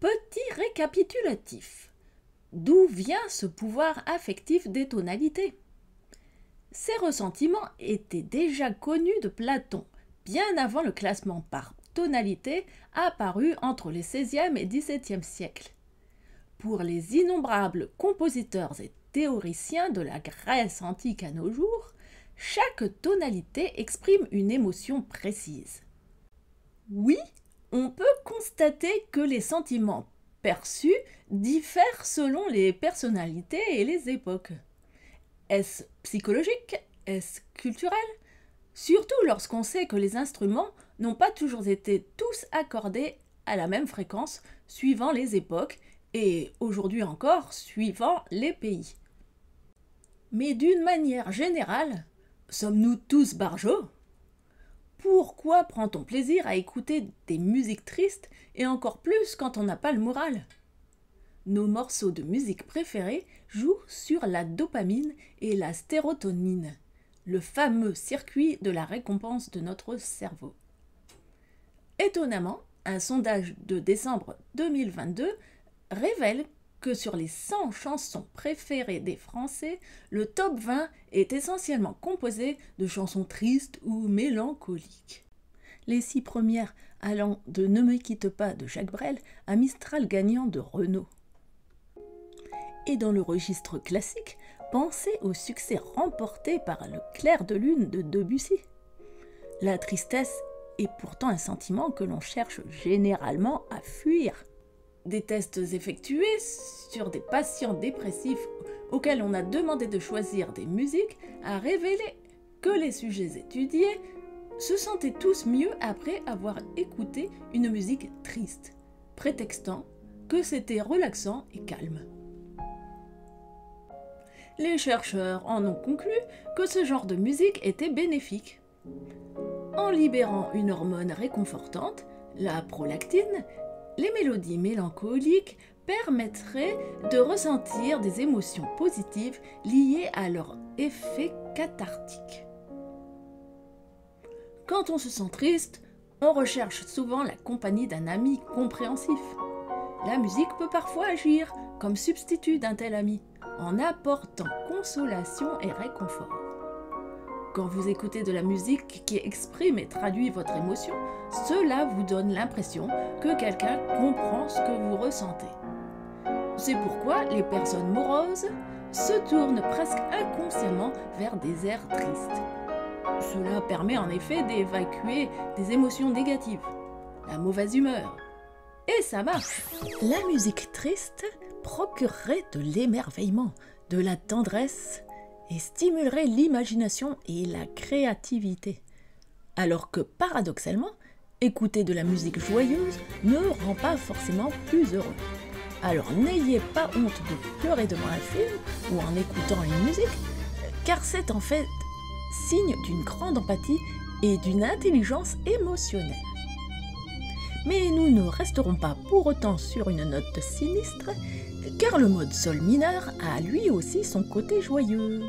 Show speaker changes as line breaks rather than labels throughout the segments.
Petit récapitulatif. D'où vient ce pouvoir affectif des tonalités? Ces ressentiments étaient déjà connus de Platon, bien avant le classement par tonalité apparu entre les XVIe et XVIIe siècles. Pour les innombrables compositeurs et théoriciens de la Grèce antique à nos jours, chaque tonalité exprime une émotion précise. Oui, on peut constater que les sentiments perçus diffèrent selon les personnalités et les époques. Est-ce psychologique? Est-ce culturel? Surtout lorsqu'on sait que les instruments n'ont pas toujours été tous accordés à la même fréquence suivant les époques et aujourd'hui encore suivant les pays. Mais d'une manière générale, sommes-nous tous barjots? Pourquoi prend-on plaisir à écouter des musiques tristes et encore plus quand on n'a pas le moral? Nos morceaux de musique préférés jouent sur la dopamine et la sérotonine, le fameux circuit de la récompense de notre cerveau. Étonnamment, un sondage de décembre 2022 révèle que sur les 100 chansons préférées des Français, le top 20 est essentiellement composé de chansons tristes ou mélancoliques. Les 6 premières allant de Ne me quitte pas de Jacques Brel à Mistral gagnant de Renaud. Et dans le registre classique, pensez au succès remporté par Le clair de lune de Debussy. La tristesse est pourtant un sentiment que l'on cherche généralement à fuir. Des tests effectués sur des patients dépressifs auxquels on a demandé de choisir des musiques a révélé que les sujets étudiés se sentaient tous mieux après avoir écouté une musique triste, prétextant que c'était relaxant et calme. Les chercheurs en ont conclu que ce genre de musique était bénéfique. En libérant une hormone réconfortante, la prolactine, les mélodies mélancoliques permettraient de ressentir des émotions positives liées à leur effet cathartique. Quand on se sent triste, on recherche souvent la compagnie d'un ami compréhensif. La musique peut parfois agir comme substitut d'un tel ami, en apportant consolation et réconfort. Quand vous écoutez de la musique qui exprime et traduit votre émotion, cela vous donne l'impression que quelqu'un comprend ce que vous ressentez. C'est pourquoi les personnes moroses se tournent presque inconsciemment vers des airs tristes. Cela permet en effet d'évacuer des émotions négatives, la mauvaise humeur. Et ça marche! La musique triste procurerait de l'émerveillement, de la tendresse et stimulerait l'imagination et la créativité. Alors que paradoxalement, écouter de la musique joyeuse ne rend pas forcément plus heureux. Alors n'ayez pas honte de pleurer devant un film ou en écoutant une musique, car c'est en fait signe d'une grande empathie et d'une intelligence émotionnelle. Mais nous ne resterons pas pour autant sur une note sinistre, car le mode sol mineur a lui aussi son côté joyeux.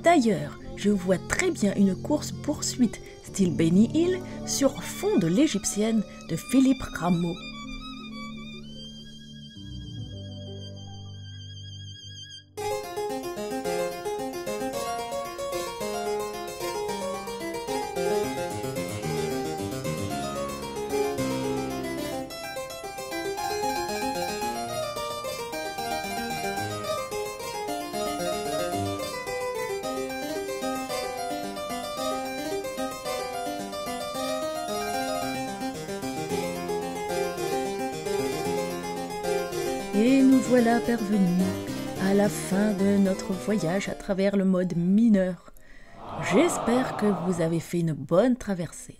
D'ailleurs, je vois très bien une course-poursuite style Benny Hill sur fond de l'Égyptienne de Philippe Rameau. Et nous voilà parvenus à la fin de notre voyage à travers le mode mineur. J'espère que vous avez fait une bonne traversée.